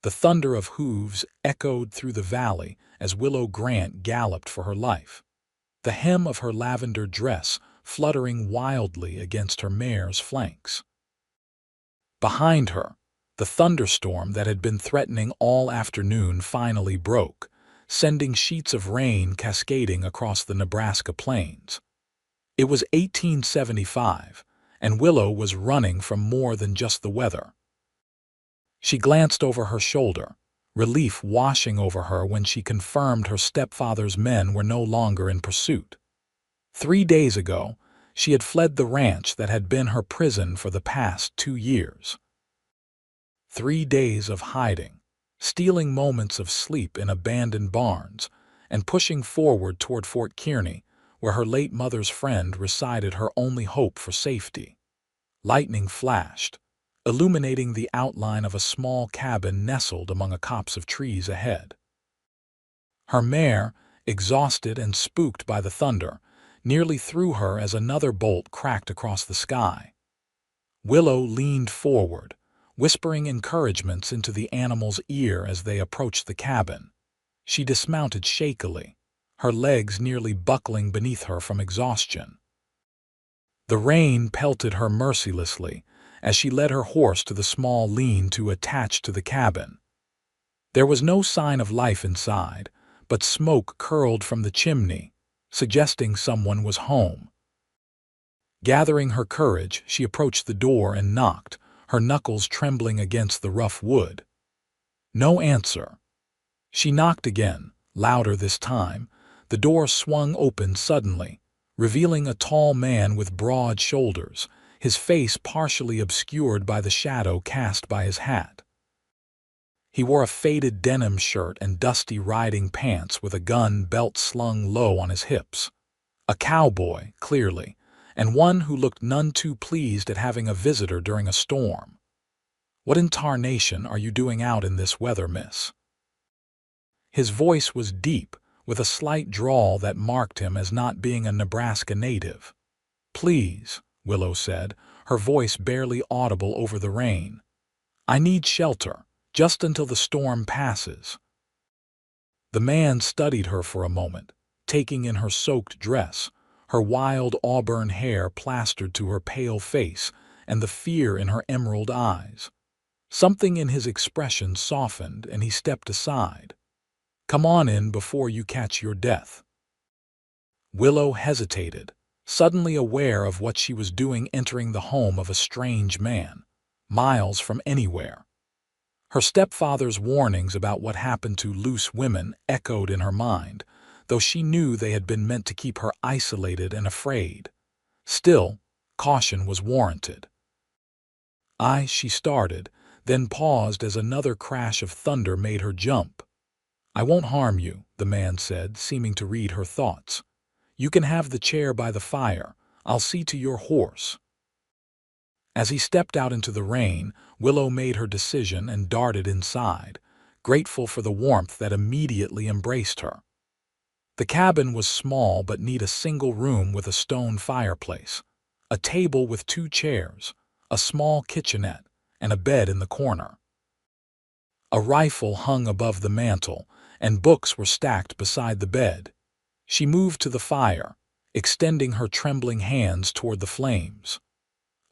The thunder of hooves echoed through the valley as Willow Grant galloped for her life, the hem of her lavender dress fluttering wildly against her mare's flanks. Behind her, the thunderstorm that had been threatening all afternoon finally broke, sending sheets of rain cascading across the Nebraska plains. It was 1875, and Willow was running from more than just the weather. She glanced over her shoulder, relief washing over her when she confirmed her stepfather's men were no longer in pursuit. 3 days ago, she had fled the ranch that had been her prison for the past 2 years. 3 days of hiding, stealing moments of sleep in abandoned barns, and pushing forward toward Fort Kearny, where her late mother's friend resided her only hope for safety. Lightning flashed, illuminating the outline of a small cabin nestled among a copse of trees ahead. Her mare, exhausted and spooked by the thunder, nearly threw her as another bolt cracked across the sky. Willow leaned forward, whispering encouragements into the animal's ear as they approached the cabin. She dismounted shakily, her legs nearly buckling beneath her from exhaustion. The rain pelted her mercilessly as she led her horse to the small lean-to attached to the cabin. There was no sign of life inside, but smoke curled from the chimney, suggesting someone was home. Gathering her courage, she approached the door and knocked, her knuckles trembling against the rough wood. No answer. She knocked again, louder this time. The door swung open suddenly, revealing a tall man with broad shoulders, his face partially obscured by the shadow cast by his hat. He wore a faded denim shirt and dusty riding pants with a gun belt slung low on his hips. A cowboy, clearly, and one who looked none too pleased at having a visitor during a storm. "What in tarnation are you doing out in this weather, miss?" His voice was deep, with a slight drawl that marked him as not being a Nebraska native. "Please," Willow said, her voice barely audible over the rain. "I need shelter, just until the storm passes." The man studied her for a moment, taking in her soaked dress, her wild auburn hair plastered to her pale face, and the fear in her emerald eyes. Something in his expression softened, and he stepped aside. "Come on in before you catch your death." Willow hesitated, suddenly aware of what she was doing entering the home of a strange man, miles from anywhere. Her stepfather's warnings about what happened to loose women echoed in her mind, though she knew they had been meant to keep her isolated and afraid. Still, caution was warranted. She started, then paused as another crash of thunder made her jump. "I won't harm you," the man said, seeming to read her thoughts. "You can have the chair by the fire. I'll see to your horse." As he stepped out into the rain, Willow made her decision and darted inside, grateful for the warmth that immediately embraced her. The cabin was small but neat, a single room with a stone fireplace, a table with 2 chairs, a small kitchenette, and a bed in the corner. A rifle hung above the mantel, and books were stacked beside the bed. She moved to the fire, extending her trembling hands toward the flames.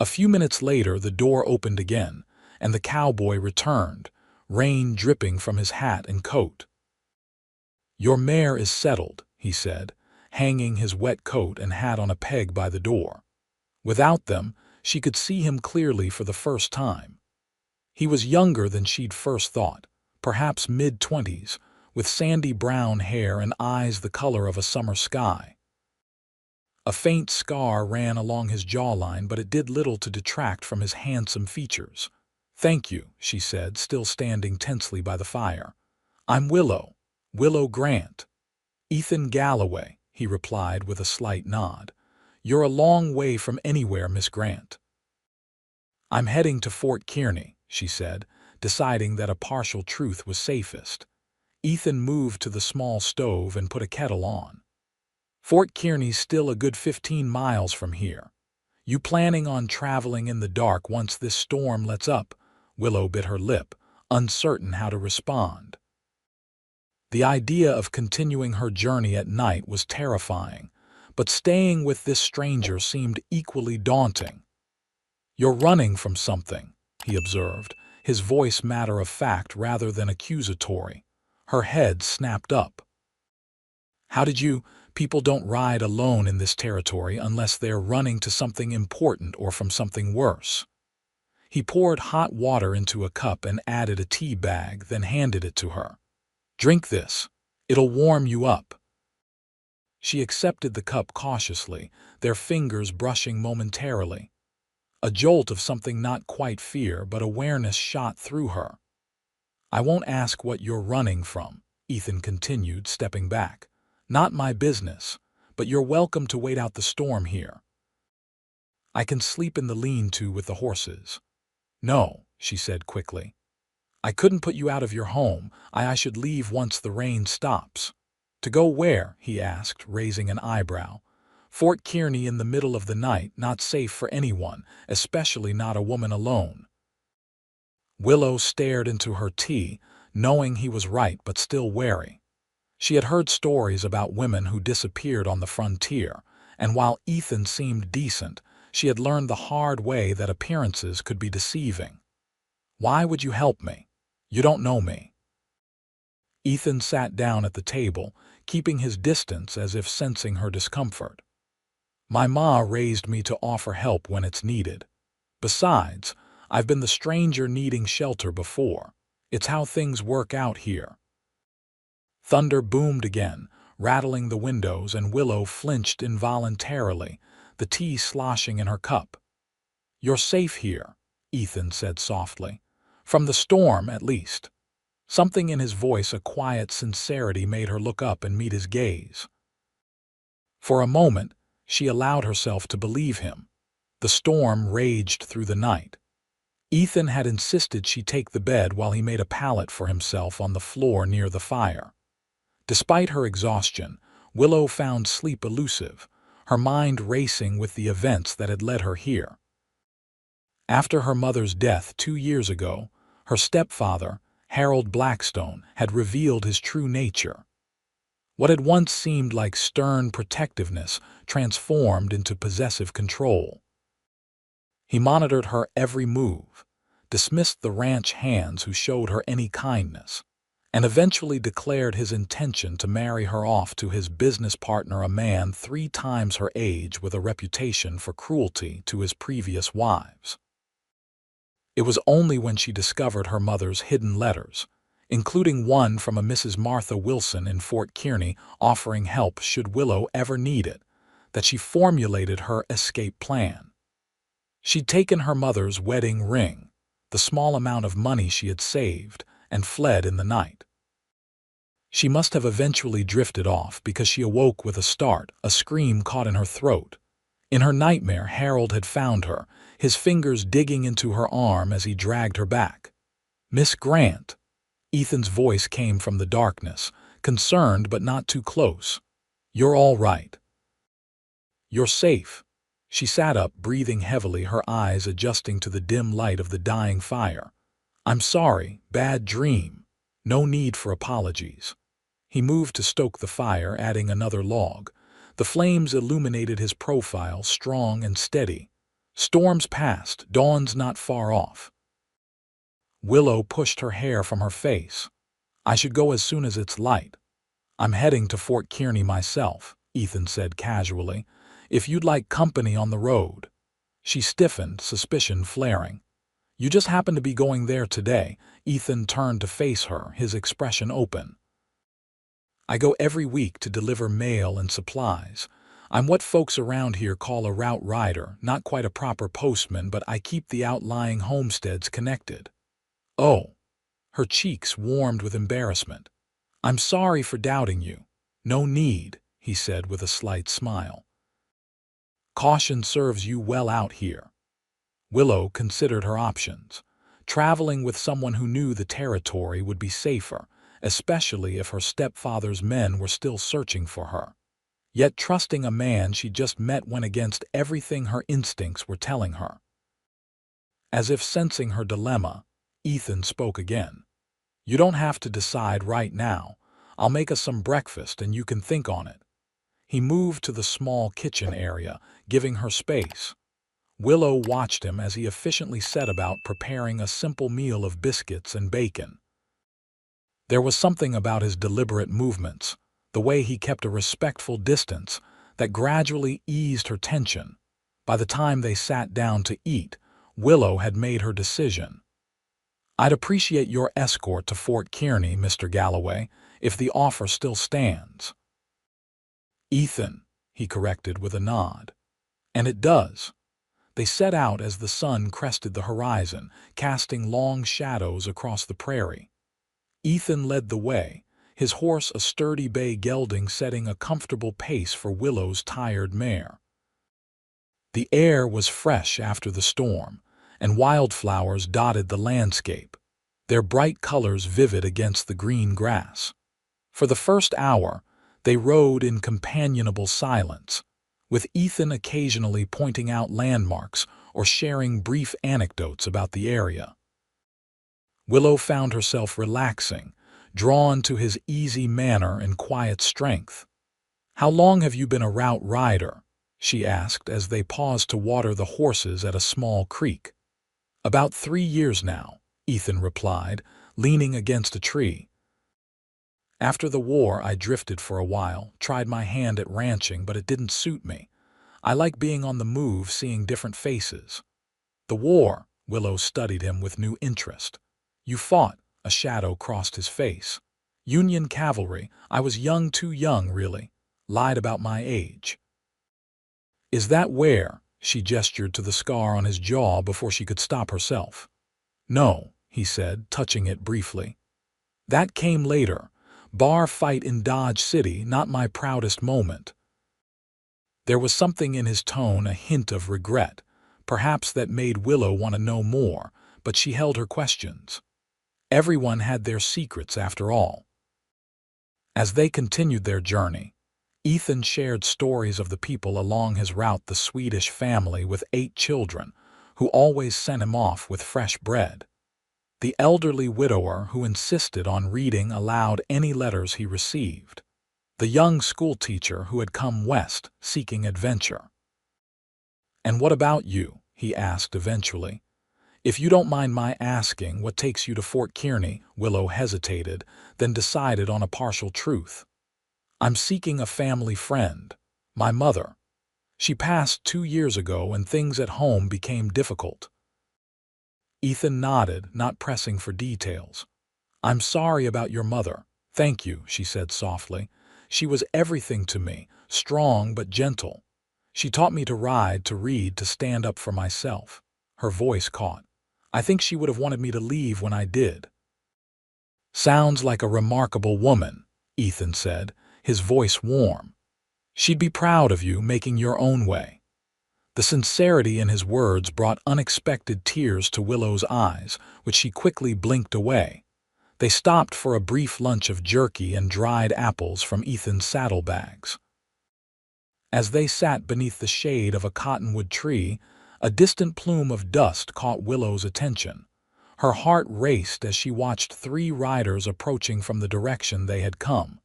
A few minutes later, the door opened again, and the cowboy returned, rain dripping from his hat and coat. "Your mare is settled," he said, hanging his wet coat and hat on a peg by the door. Without them, she could see him clearly for the first time. He was younger than she'd first thought, perhaps mid-20s, with sandy brown hair and eyes the color of a summer sky. A faint scar ran along his jawline, but it did little to detract from his handsome features. "Thank you," she said, still standing tensely by the fire. "I'm Willow Grant." "Ethan Galloway," he replied with a slight nod. "You're a long way from anywhere, Miss Grant." "I'm heading to Fort Kearny," she said, deciding that a partial truth was safest. Ethan moved to the small stove and put a kettle on. "Fort Kearny's still a good 15 miles from here. You planning on traveling in the dark once this storm lets up?" Willow bit her lip, uncertain how to respond. The idea of continuing her journey at night was terrifying, but staying with this stranger seemed equally daunting. "You're running from something," he observed, his voice matter-of-fact rather than accusatory. Her head snapped up. "How did you— People don't ride alone in this territory unless they're running to something important or from something worse." He poured hot water into a cup and added a tea bag, then handed it to her. "Drink this. It'll warm you up." She accepted the cup cautiously, their fingers brushing momentarily. A jolt of something not quite fear but awareness shot through her. "I won't ask what you're running from," Ethan continued, stepping back. "Not my business, but you're welcome to wait out the storm here. I can sleep in the lean-to with the horses." "No," she said quickly. "I couldn't put you out of your home. I should leave once the rain stops." "To go where?" he asked, raising an eyebrow. "Fort Kearney in the middle of the night, not safe for anyone, especially not a woman alone." Willow stared into her tea, knowing he was right but still wary. She had heard stories about women who disappeared on the frontier, and while Ethan seemed decent, she had learned the hard way that appearances could be deceiving. "Why would you help me? You don't know me." Ethan sat down at the table, keeping his distance as if sensing her discomfort. "My ma raised me to offer help when it's needed. Besides, I've been the stranger needing shelter before. It's how things work out here." Thunder boomed again, rattling the windows, and Willow flinched involuntarily, the tea sloshing in her cup. "You're safe here," Ethan said softly. "From the storm, at least." Something in his voice, a quiet sincerity, made her look up and meet his gaze. For a moment, she allowed herself to believe him. The storm raged through the night. Ethan had insisted she take the bed while he made a pallet for himself on the floor near the fire. Despite her exhaustion, Willow found sleep elusive, her mind racing with the events that had led her here. After her mother's death 2 years ago, her stepfather, Harold Blackstone, had revealed his true nature. What had once seemed like stern protectiveness transformed into possessive control. He monitored her every move, dismissed the ranch hands who showed her any kindness, and eventually declared his intention to marry her off to his business partner, a man 3 times her age with a reputation for cruelty to his previous wives. It was only when she discovered her mother's hidden letters, including one from a Mrs. Martha Wilson in Fort Kearney offering help should Willow ever need it, that she formulated her escape plan. She'd taken her mother's wedding ring, the small amount of money she had saved, and fled in the night. She must have eventually drifted off because she awoke with a start, a scream caught in her throat. In her nightmare, Harold had found her, his fingers digging into her arm as he dragged her back. "Miss Grant." Ethan's voice came from the darkness, concerned but not too close. "You're all right. You're safe." She sat up, breathing heavily, her eyes adjusting to the dim light of the dying fire. "I'm sorry, bad dream. No need for apologies." He moved to stoke the fire, adding another log. The flames illuminated his profile, strong and steady. "Storm's past, dawn's not far off." Willow pushed her hair from her face. "I should go as soon as it's light." "I'm heading to Fort Kearney myself," Ethan said casually. "If you'd like company on the road." She stiffened, suspicion flaring. "You just happen to be going there today?" Ethan turned to face her, his expression open. "I go every week to deliver mail and supplies. I'm what folks around here call a route rider, not quite a proper postman, but I keep the outlying homesteads connected." "Oh." Her cheeks warmed with embarrassment. "I'm sorry for doubting you." "No need," he said with a slight smile. "Caution serves you well out here." Willow considered her options. Traveling with someone who knew the territory would be safer, especially if her stepfather's men were still searching for her. Yet trusting a man she just met went against everything her instincts were telling her. As if sensing her dilemma, Ethan spoke again. "You don't have to decide right now. I'll make us some breakfast and you can think on it." He moved to the small kitchen area, giving her space. Willow watched him as he efficiently set about preparing a simple meal of biscuits and bacon. There was something about his deliberate movements, the way he kept a respectful distance, that gradually eased her tension. By the time they sat down to eat, Willow had made her decision. "I'd appreciate your escort to Fort Kearney, Mr. Galloway, if the offer still stands." "Ethan," he corrected with a nod. "And it does." They set out as the sun crested the horizon, casting long shadows across the prairie. Ethan led the way, his horse a sturdy bay gelding setting a comfortable pace for Willow's tired mare. The air was fresh after the storm, and wildflowers dotted the landscape, their bright colors vivid against the green grass. For the first hour, they rode in companionable silence, with Ethan occasionally pointing out landmarks or sharing brief anecdotes about the area. Willow found herself relaxing, drawn to his easy manner and quiet strength. "How long have you been a route rider?" she asked as they paused to water the horses at a small creek. "About 3 years now," Ethan replied, leaning against a tree. "After the war, I drifted for a while, tried my hand at ranching, but it didn't suit me. I like being on the move, seeing different faces." "The war," Willow studied him with new interest. "You fought," a shadow crossed his face. "Union cavalry. I was young, too young, really. Lied about my age." "Is that where?" She gestured to the scar on his jaw before she could stop herself. "No," he said, touching it briefly. "That came later. Bar fight in Dodge City, not my proudest moment." There was something in his tone, a hint of regret, perhaps that made Willow want to know more, but she held her questions. Everyone had their secrets after all. As they continued their journey, Ethan shared stories of the people along his route, the Swedish family with 8 children, who always sent him off with fresh bread. The elderly widower who insisted on reading aloud any letters he received. The young schoolteacher who had come west seeking adventure. "And what about you?" he asked eventually. "If you don't mind my asking, what takes you to Fort Kearney?" Willow hesitated, then decided on a partial truth. "I'm seeking a family friend. My mother. She passed 2 years ago and things at home became difficult." Ethan nodded, not pressing for details. "I'm sorry about your mother." "Thank you," she said softly. "She was everything to me, strong but gentle. She taught me to ride, to read, to stand up for myself." Her voice caught. "I think she would have wanted me to leave when I did." "Sounds like a remarkable woman," Ethan said, his voice warm. "She'd be proud of you making your own way." The sincerity in his words brought unexpected tears to Willow's eyes, which she quickly blinked away. They stopped for a brief lunch of jerky and dried apples from Ethan's saddlebags. As they sat beneath the shade of a cottonwood tree, a distant plume of dust caught Willow's attention. Her heart raced as she watched 3 riders approaching from the direction they had come.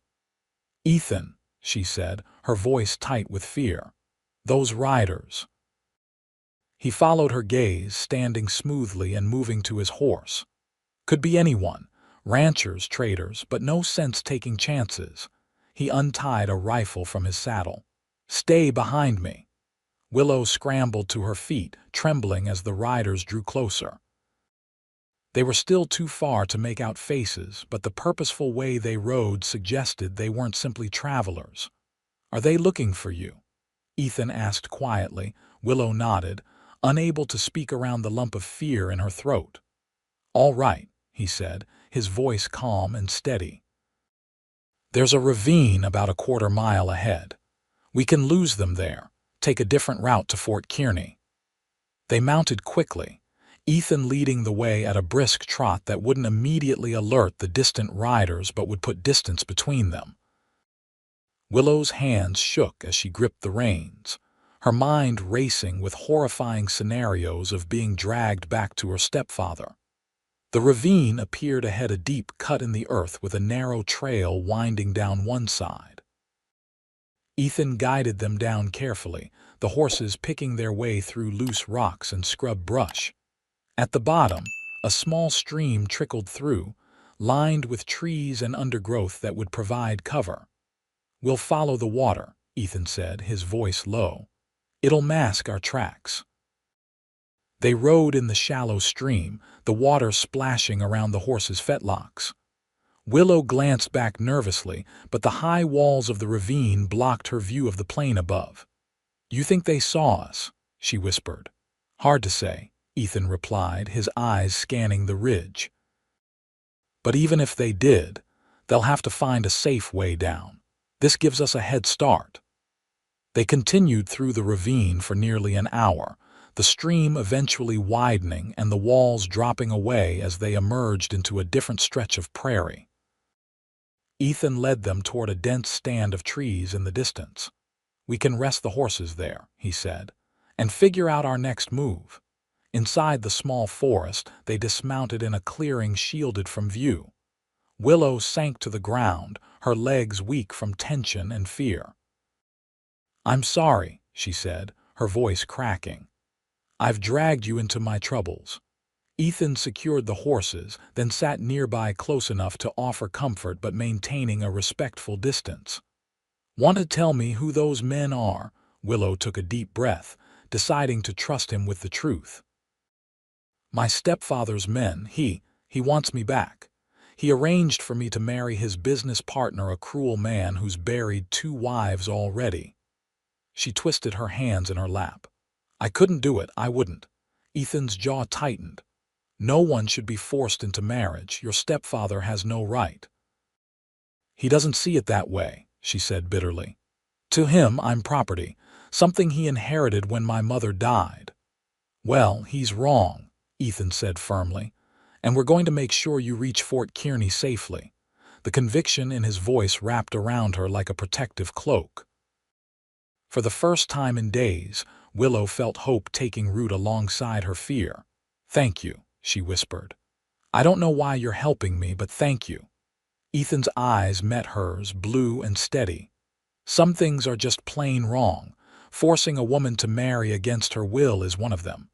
"Ethan," she said, her voice tight with fear. "Those riders." He followed her gaze, standing smoothly and moving to his horse. Could be anyone, ranchers, traders, but no sense taking chances. He untied a rifle from his saddle. "Stay behind me." Willow scrambled to her feet, trembling as the riders drew closer. They were still too far to make out faces, but the purposeful way they rode suggested they weren't simply travelers. "Are they looking for you?" Ethan asked quietly. Willow nodded, unable to speak around the lump of fear in her throat. "All right," he said, his voice calm and steady. "There's a ravine about a quarter-mile ahead. We can lose them there, take a different route to Fort Kearney." They mounted quickly, Ethan leading the way at a brisk trot that wouldn't immediately alert the distant riders but would put distance between them. Willow's hands shook as she gripped the reins, her mind racing with horrifying scenarios of being dragged back to her stepfather. The ravine appeared ahead, a deep cut in the earth with a narrow trail winding down one side. Ethan guided them down carefully, the horses picking their way through loose rocks and scrub brush. At the bottom, a small stream trickled through, lined with trees and undergrowth that would provide cover. "We'll follow the water," Ethan said, his voice low. "It'll mask our tracks." They rode in the shallow stream, the water splashing around the horses' fetlocks. Willow glanced back nervously, but the high walls of the ravine blocked her view of the plain above. "You think they saw us?" she whispered. "Hard to say," Ethan replied, his eyes scanning the ridge. "But even if they did, they'll have to find a safe way down. This gives us a head start." They continued through the ravine for nearly an hour, the stream eventually widening and the walls dropping away as they emerged into a different stretch of prairie. Ethan led them toward a dense stand of trees in the distance. "We can rest the horses there," he said, "and figure out our next move." Inside the small forest, they dismounted in a clearing shielded from view. Willow sank to the ground, her legs weak from tension and fear. "I'm sorry," she said, her voice cracking. "I've dragged you into my troubles." Ethan secured the horses, then sat nearby close enough to offer comfort but maintaining a respectful distance. "Want to tell me who those men are?" Willow took a deep breath, deciding to trust him with the truth. "My stepfather's men. He wants me back. He arranged for me to marry his business partner, a cruel man who's buried 2 wives already." She twisted her hands in her lap. "I couldn't do it, I wouldn't." Ethan's jaw tightened. "No one should be forced into marriage. Your stepfather has no right." "He doesn't see it that way," she said bitterly. "To him, I'm property, something he inherited when my mother died." "Well, he's wrong," Ethan said firmly, "and we're going to make sure you reach Fort Kearney safely." The conviction in his voice wrapped around her like a protective cloak. For the first time in days, Willow felt hope taking root alongside her fear. "Thank you," she whispered. "I don't know why you're helping me, but thank you." Ethan's eyes met hers, blue and steady. "Some things are just plain wrong. Forcing a woman to marry against her will is one of them.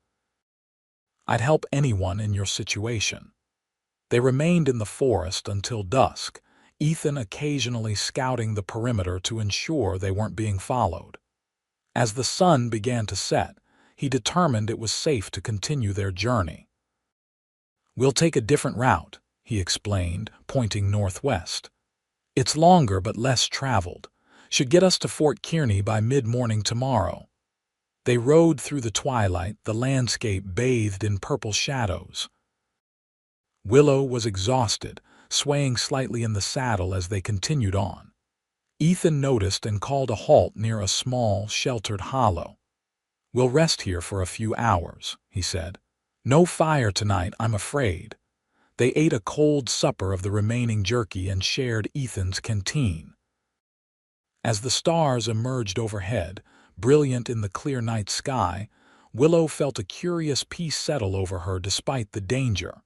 I'd help anyone in your situation." They remained in the forest until dusk, Ethan occasionally scouting the perimeter to ensure they weren't being followed. As the sun began to set, he determined it was safe to continue their journey. "We'll take a different route," he explained, pointing northwest. "It's longer but less traveled. Should get us to Fort Kearney by mid-morning tomorrow." They rode through the twilight, the landscape bathed in purple shadows. Willow was exhausted, swaying slightly in the saddle as they continued on. Ethan noticed and called a halt near a small, sheltered hollow. "We'll rest here for a few hours," he said. "No fire tonight, I'm afraid." They ate a cold supper of the remaining jerky and shared Ethan's canteen. As the stars emerged overhead, brilliant in the clear night sky, Willow felt a curious peace settle over her despite the danger.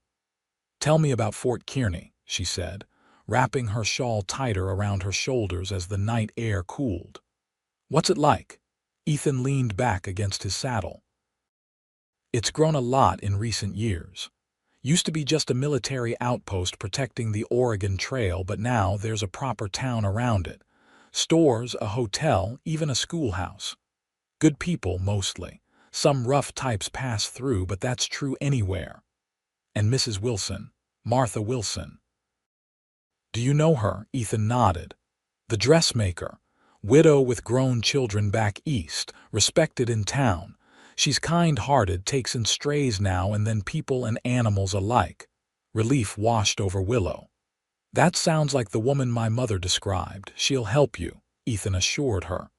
"Tell me about Fort Kearney," she said, wrapping her shawl tighter around her shoulders as the night air cooled. "What's it like?" Ethan leaned back against his saddle. "It's grown a lot in recent years. Used to be just a military outpost protecting the Oregon Trail, but now there's a proper town around it. Stores, a hotel, even a schoolhouse. Good people, mostly. Some rough types pass through, but that's true anywhere." "And Mrs. Wilson, Martha Wilson." "Do you know her?" Ethan nodded. "The dressmaker. Widow with grown children back east, respected in town. She's kind-hearted, takes in strays now and then, people and animals alike." Relief washed over Willow. "That sounds like the woman my mother described. She'll help you," Ethan assured her.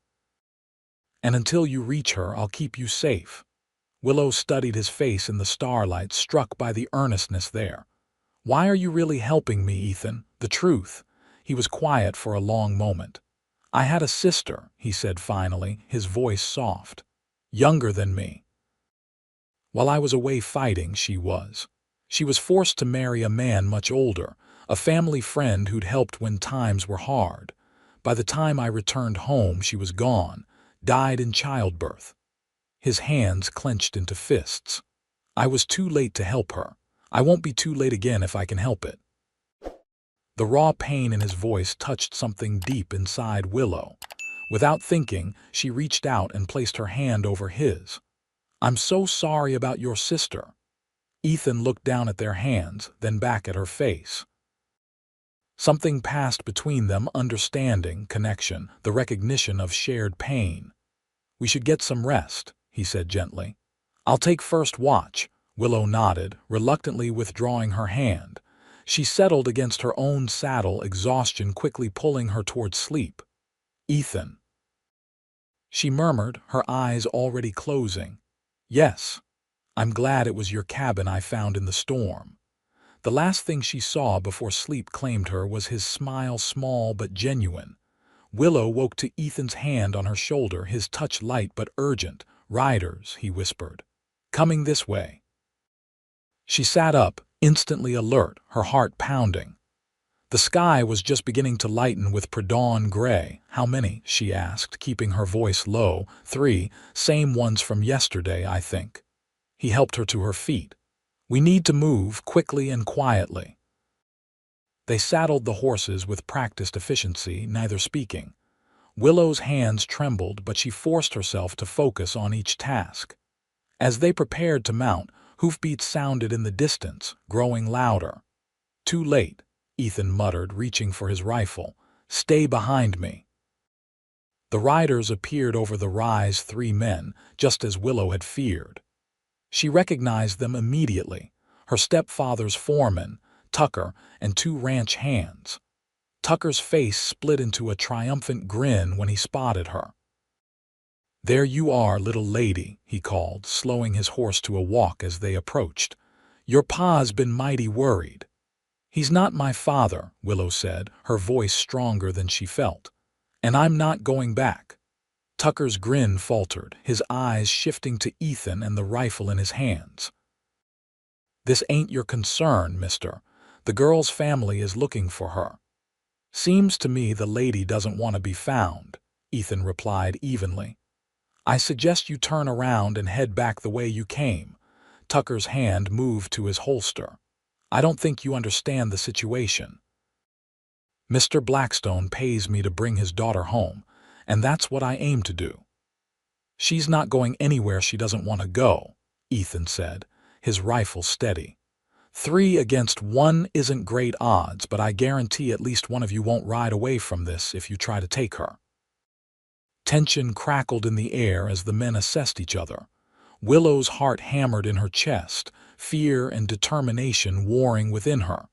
"And until you reach her, I'll keep you safe." Willow studied his face in the starlight, struck by the earnestness there. "Why are you really helping me, Ethan? The truth." He was quiet for a long moment. "I had a sister," he said finally, his voice soft. "Younger than me. While I was away fighting, she was. She was forced to marry a man much older, a family friend who'd helped when times were hard. By the time I returned home, she was gone, died in childbirth. His hands clenched into fists. I was too late to help her. I won't be too late again if I can help it. The raw pain in his voice touched something deep inside Willow. Without thinking, she reached out and placed her hand over his. "I'm so sorry about your sister." Ethan looked down at their hands, then back at her face. Something passed between them, understanding, connection, the recognition of shared pain. "We should get some rest," he said gently. "I'll take first watch." Willow nodded, reluctantly withdrawing her hand. She settled against her own saddle, exhaustion quickly pulling her toward sleep. "Ethan," she murmured, her eyes already closing. "Yes. I'm glad it was your cabin I found in the storm." The last thing she saw before sleep claimed her was his smile, small but genuine. Willow woke to Ethan's hand on her shoulder, his touch light but urgent. "Riders," he whispered. "Coming this way." She sat up, instantly alert, her heart pounding. The sky was just beginning to lighten with pre-dawn gray. "How many?" she asked, keeping her voice low. "3, same ones from yesterday, I think." He helped her to her feet. "We need to move, quickly and quietly." They saddled the horses with practiced efficiency, neither speaking. Willow's hands trembled, but she forced herself to focus on each task. As they prepared to mount, hoofbeats sounded in the distance, growing louder. "Too late," Ethan muttered, reaching for his rifle. "Stay behind me." The riders appeared over the rise, 3 men, just as Willow had feared. She recognized them immediately, her stepfather's foreman, Tucker, and 2 ranch hands. Tucker's face split into a triumphant grin when he spotted her. "There you are, little lady," he called, slowing his horse to a walk as they approached. "Your pa's been mighty worried." "He's not my father," Willow said, her voice stronger than she felt. "And I'm not going back." Tucker's grin faltered, his eyes shifting to Ethan and the rifle in his hands. "This ain't your concern, mister. The girl's family is looking for her." "Seems to me the lady doesn't want to be found," Ethan replied evenly. "I suggest you turn around and head back the way you came." Tucker's hand moved to his holster. "I don't think you understand the situation. Mr. Blackstone pays me to bring his daughter home, and that's what I aim to do." "She's not going anywhere she doesn't want to go," Ethan said, his rifle steady. 3 against 1 isn't great odds, but I guarantee at least one of you won't ride away from this if you try to take her." Tension crackled in the air as the men assessed each other. Willow's heart hammered in her chest, fear and determination warring within her.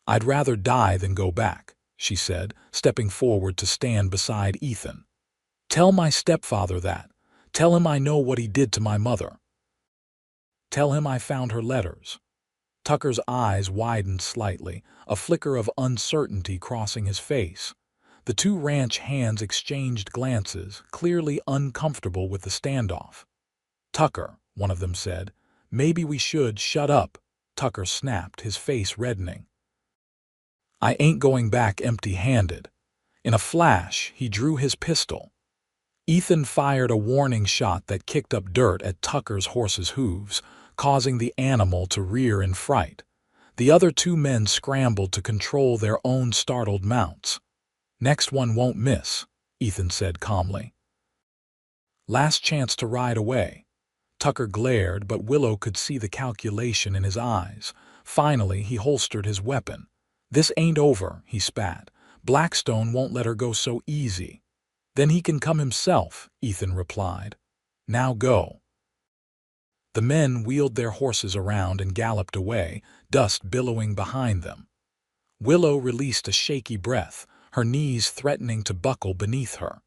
"I'd rather die than go back," she said, stepping forward to stand beside Ethan. "Tell my stepfather that. Tell him I know what he did to my mother. Tell him I found her letters." Tucker's eyes widened slightly, a flicker of uncertainty crossing his face. The 2 ranch hands exchanged glances, clearly uncomfortable with the standoff. "Tucker," one of them said, "maybe we should—" "Shut up," Tucker snapped, his face reddening. "I ain't going back empty-handed." In a flash, he drew his pistol. Ethan fired a warning shot that kicked up dirt at Tucker's horse's hooves, causing the animal to rear in fright. The other 2 men scrambled to control their own startled mounts. "Next one won't miss," Ethan said calmly. "Last chance to ride away." Tucker glared, but Willow could see the calculation in his eyes. Finally, he holstered his weapon. "This ain't over," he spat. "Blackstone won't let her go so easy." "Then he can come himself," Ethan replied. "Now go." The men wheeled their horses around and galloped away, dust billowing behind them. Willow released a shaky breath, her knees threatening to buckle beneath her.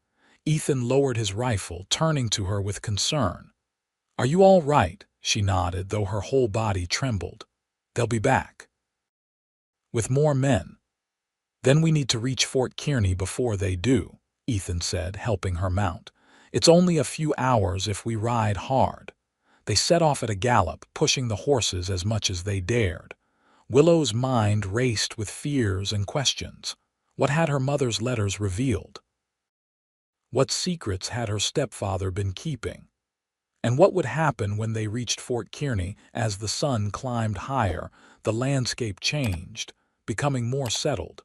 Ethan lowered his rifle, turning to her with concern. "Are you all right?" She nodded, though her whole body trembled. "They'll be back." "With more men." "Then we need to reach Fort Kearney before they do," Ethan said, helping her mount. "It's only a few hours if we ride hard." They set off at a gallop, pushing the horses as much as they dared. Willow's mind raced with fears and questions. What had her mother's letters revealed? What secrets had her stepfather been keeping? And what would happen when they reached Fort Kearney? As the sun climbed higher, the landscape changed, becoming more settled.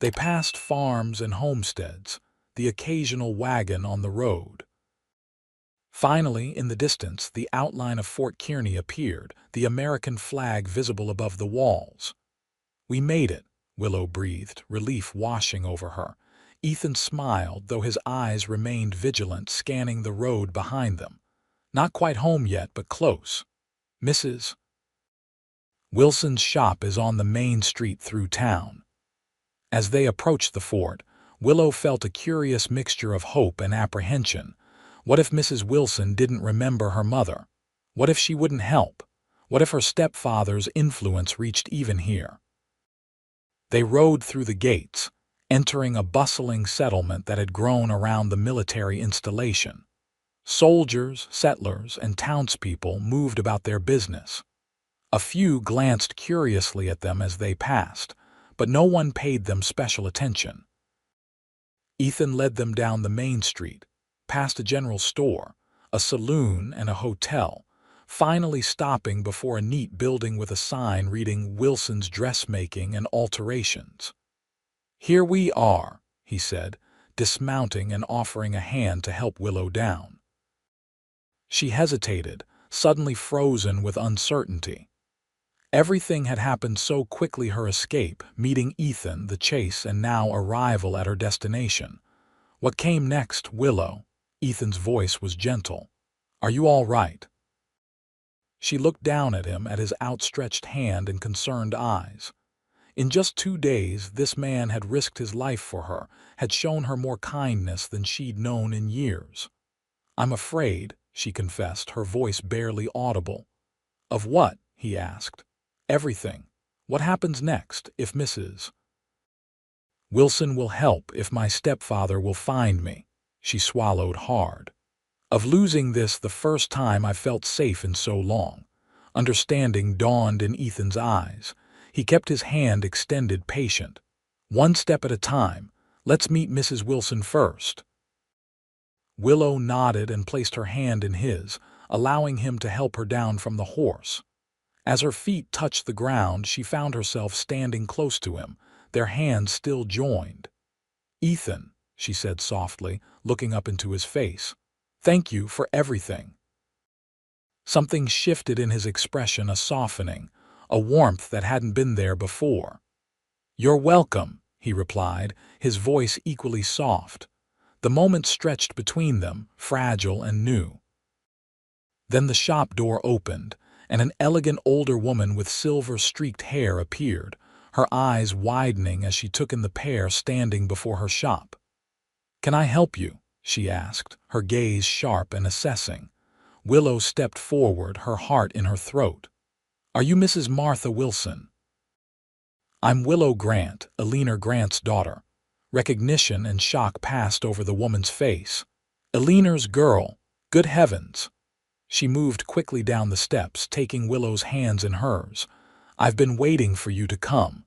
They passed farms and homesteads, the occasional wagon on the road. Finally, in the distance, the outline of Fort Kearney appeared, the American flag visible above the walls. "We made it," Willow breathed, relief washing over her. Ethan smiled, though his eyes remained vigilant, scanning the road behind them. "Not quite home yet, but close. Mrs. Wilson's shop is on the main street through town." As they approached the fort, Willow felt a curious mixture of hope and apprehension. What if Mrs. Wilson didn't remember her mother? What if she wouldn't help? What if her stepfather's influence reached even here? They rode through the gates, entering a bustling settlement that had grown around the military installation. Soldiers, settlers, and townspeople moved about their business. A few glanced curiously at them as they passed, but no one paid them special attention. Ethan led them down the main street, past a general store, a saloon, and a hotel, finally stopping before a neat building with a sign reading Wilson's Dressmaking and Alterations. "Here we are," he said, dismounting and offering a hand to help Willow down. She hesitated, suddenly frozen with uncertainty. Everything had happened so quickly: her escape, meeting Ethan, the chase, and now arrival at her destination. What came next, Willow? Ethan's voice was gentle. "Are you all right?" She looked down at him, at his outstretched hand and concerned eyes. In just 2 days, this man had risked his life for her, had shown her more kindness than she'd known in years. "I'm afraid," she confessed, her voice barely audible. "Of what?" he asked. "Everything. What happens next, if Mrs. Wilson will help, if my stepfather will find me?" She swallowed hard. "Of losing this, the first time I felt safe in so long." Understanding dawned in Ethan's eyes. He kept his hand extended, patient. "One step at a time. Let's meet Mrs. Wilson first." Willow nodded and placed her hand in his, allowing him to help her down from the horse. As her feet touched the ground, she found herself standing close to him, their hands still joined. "Ethan," she said softly, looking up into his face, "thank you for everything." Something shifted in his expression, a softening, a warmth that hadn't been there before. "You're welcome," he replied, his voice equally soft. The moment stretched between them, fragile and new. Then the shop door opened, and an elegant older woman with silver-streaked hair appeared, her eyes widening as she took in the pair standing before her shop. "Can I help you?" she asked, her gaze sharp and assessing. Willow stepped forward, her heart in her throat. "Are you Mrs. Martha Wilson?" "I'm Willow Grant, Eleanor Grant's daughter." Recognition and shock passed over the woman's face. "Eleanor's girl? Good heavens!" She moved quickly down the steps, taking Willow's hands in hers. "I've been waiting for you to come.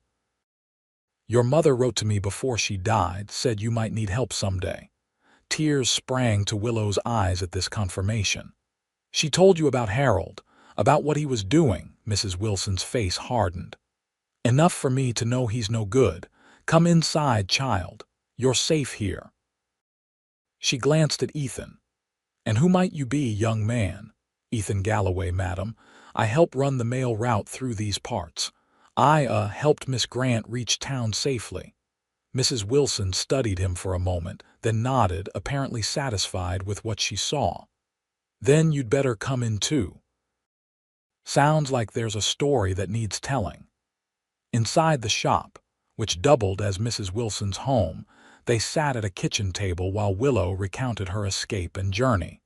Your mother wrote to me before she died, said you might need help someday." Tears sprang to Willow's eyes at this confirmation. "She told you about Harold, about what he was doing." Mrs. Wilson's face hardened. "Enough for me to know he's no good. Come inside, child. You're safe here." She glanced at Ethan. "And who might you be, young man?" "Ethan Galloway, madam. I help run the mail route through these parts. I helped Miss Grant reach town safely." Mrs. Wilson studied him for a moment, then nodded, apparently satisfied with what she saw. "Then you'd better come in too. Sounds like there's a story that needs telling." Inside the shop, which doubled as Mrs. Wilson's home, they sat at a kitchen table while Willow recounted her escape and journey.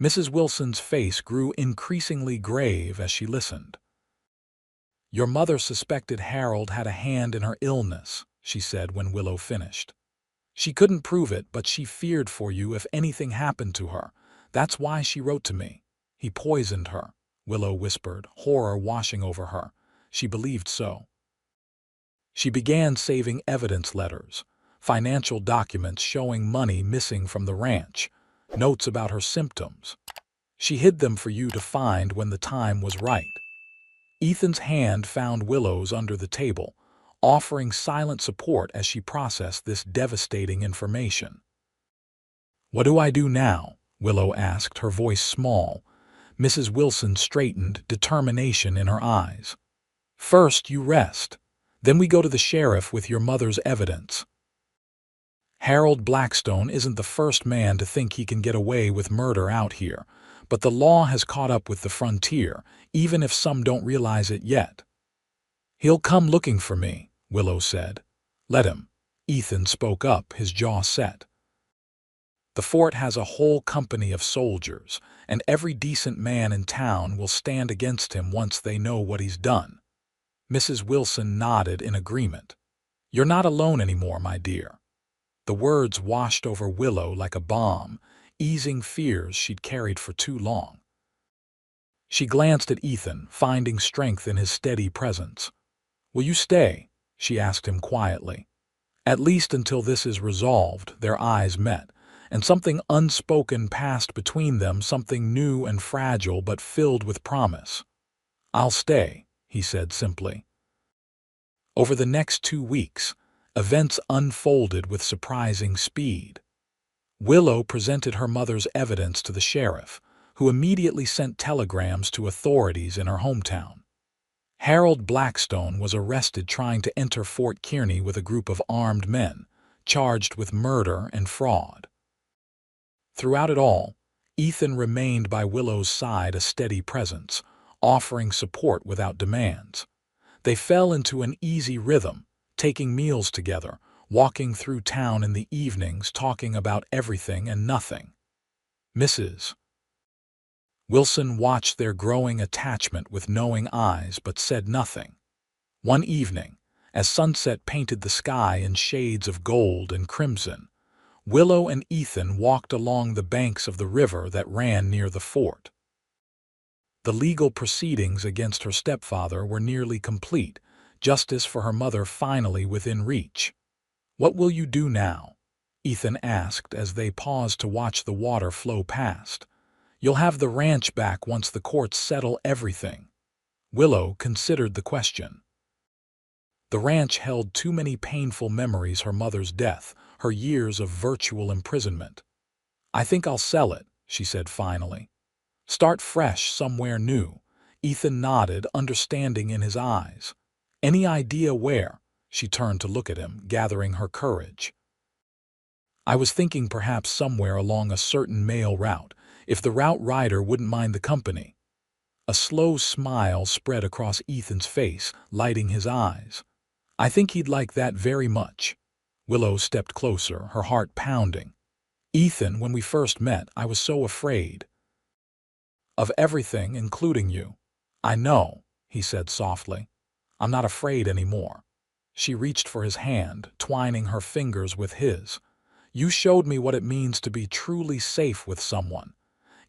Mrs. Wilson's face grew increasingly grave as she listened. "Your mother suspected Harold had a hand in her illness," she said when Willow finished. "She couldn't prove it, but she feared for you if anything happened to her. That's why she wrote to me." He poisoned her, Willow whispered, horror washing over her. She believed so. She began saving evidence letters, financial documents showing money missing from the ranch, notes about her symptoms. She hid them for you to find when the time was right. Ethan's hand found Willow's under the table, offering silent support as she processed this devastating information. "What do I do now?" Willow asked, her voice small. Mrs. Wilson straightened, determination in her eyes. "First, you rest. Then we go to the sheriff with your mother's evidence." Harold Blackstone isn't the first man to think he can get away with murder out here, but the law has caught up with the frontier, even if some don't realize it yet. "He'll come looking for me," Willow said. "Let him." Ethan spoke up, his jaw set. "The fort has a whole company of soldiers, and every decent man in town will stand against him once they know what he's done." Mrs. Wilson nodded in agreement. "You're not alone anymore, my dear." The words washed over Willow like a balm, easing fears she'd carried for too long. She glanced at Ethan, finding strength in his steady presence. "Will you stay?" she asked him quietly. "At least until this is resolved." Their eyes met, and something unspoken passed between them, something new and fragile but filled with promise. "I'll stay," he said simply. Over the next 2 weeks, events unfolded with surprising speed. Willow presented her mother's evidence to the sheriff, who immediately sent telegrams to authorities in her hometown. Harold Blackstone was arrested trying to enter Fort Kearney with a group of armed men, charged with murder and fraud. Throughout it all, Ethan remained by Willow's side, a steady presence, offering support without demands. They fell into an easy rhythm, taking meals together, walking through town in the evenings, talking about everything and nothing. Mrs. Wilson watched their growing attachment with knowing eyes but said nothing. One evening, as sunset painted the sky in shades of gold and crimson, Willow and Ethan walked along the banks of the river that ran near the fort. The legal proceedings against her stepfather were nearly complete, justice for her mother finally within reach. "What will you do now?" Ethan asked as they paused to watch the water flow past. "You'll have the ranch back once the courts settle everything." Willow considered the question. The ranch held too many painful memories: her mother's death, her years of virtual imprisonment. "I think I'll sell it," she said finally. "Start fresh somewhere new." Ethan nodded, understanding in his eyes. "Any idea where?" She turned to look at him, gathering her courage. "I was thinking perhaps somewhere along a certain mail route, if the route rider wouldn't mind the company." A slow smile spread across Ethan's face, lighting his eyes. "I think he'd like that very much." Willow stepped closer, her heart pounding. "Ethan, when we first met, I was so afraid of everything, including you." "I know," he said softly. "I'm not afraid anymore." She reached for his hand, twining her fingers with his. "You showed me what it means to be truly safe with someone."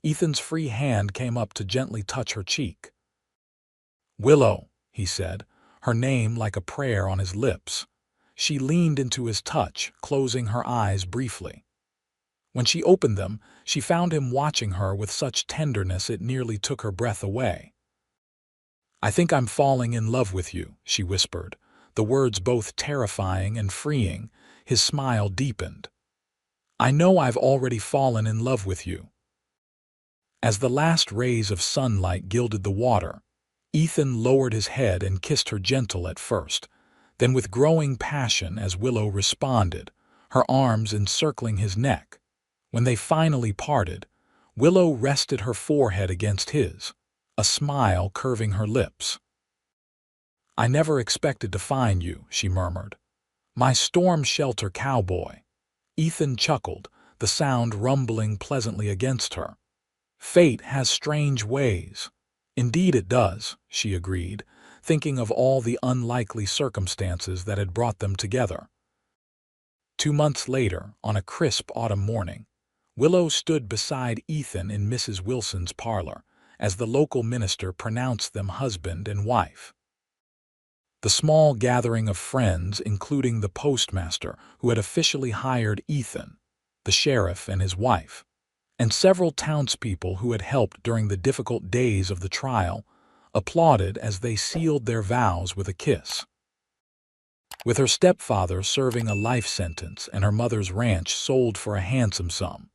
Ethan's free hand came up to gently touch her cheek. "Willow," he said, her name like a prayer on his lips. She leaned into his touch, closing her eyes briefly. When she opened them, she found him watching her with such tenderness it nearly took her breath away. "I think I'm falling in love with you," she whispered, the words both terrifying and freeing. His smile deepened. "I know I've already fallen in love with you." As the last rays of sunlight gilded the water, Ethan lowered his head and kissed her, gentle at first, then with growing passion as Willow responded, her arms encircling his neck. When they finally parted, Willow rested her forehead against his, a smile curving her lips. "I never expected to find you," she murmured. "My storm shelter cowboy." Ethan chuckled, the sound rumbling pleasantly against her. "Fate has strange ways." "Indeed it does," she agreed, thinking of all the unlikely circumstances that had brought them together. 2 months later, on a crisp autumn morning, Willow stood beside Ethan in Mrs. Wilson's parlor, as the local minister pronounced them husband and wife. The small gathering of friends, including the postmaster who had officially hired Ethan, the sheriff and his wife, and several townspeople who had helped during the difficult days of the trial, applauded as they sealed their vows with a kiss. With her stepfather serving a life sentence and her mother's ranch sold for a handsome sum,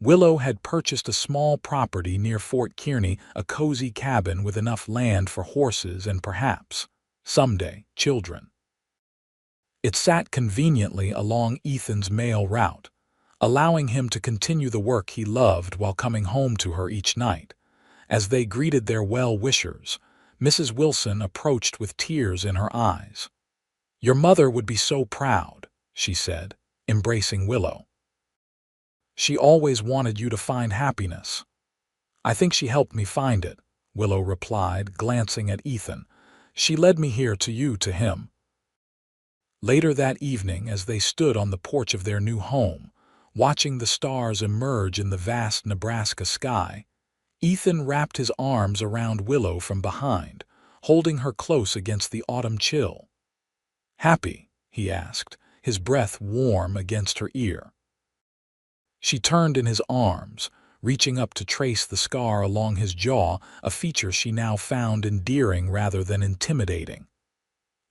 Willow had purchased a small property near Fort Kearney, a cozy cabin with enough land for horses and perhaps, someday, children. It sat conveniently along Ethan's mail route, allowing him to continue the work he loved while coming home to her each night. As they greeted their well-wishers, Mrs. Wilson approached with tears in her eyes. "Your mother would be so proud," she said, embracing Willow. "She always wanted you to find happiness." "I think she helped me find it," Willow replied, glancing at Ethan. "She led me here to you, to him." Later that evening, as they stood on the porch of their new home, watching the stars emerge in the vast Nebraska sky, Ethan wrapped his arms around Willow from behind, holding her close against the autumn chill. "Happy?" he asked, his breath warm against her ear. She turned in his arms, reaching up to trace the scar along his jaw, a feature she now found endearing rather than intimidating.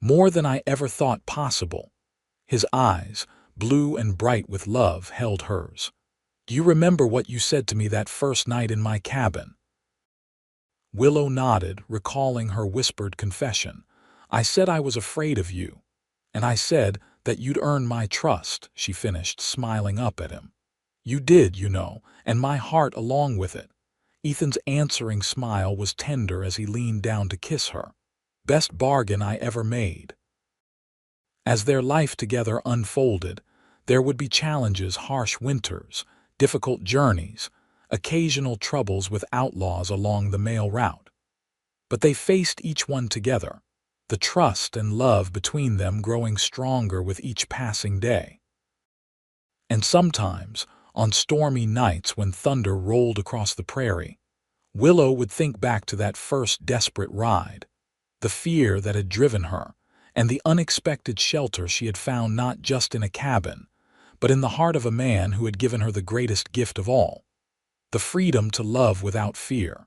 "More than I ever thought possible." His eyes, blue and bright with love, held hers. "Do you remember what you said to me that first night in my cabin?" Willow nodded, recalling her whispered confession. "I said I was afraid of you. And I said that you'd earn my trust," she finished, smiling up at him. "You did, you know, and my heart along with it." Ethan's answering smile was tender as he leaned down to kiss her. "Best bargain I ever made." As their life together unfolded, there would be challenges, harsh winters, difficult journeys, occasional troubles with outlaws along the mail route. But they faced each one together, the trust and love between them growing stronger with each passing day. And sometimes, on stormy nights when thunder rolled across the prairie, Willow would think back to that first desperate ride, the fear that had driven her, and the unexpected shelter she had found not just in a cabin, but in the heart of a man who had given her the greatest gift of all, the freedom to love without fear.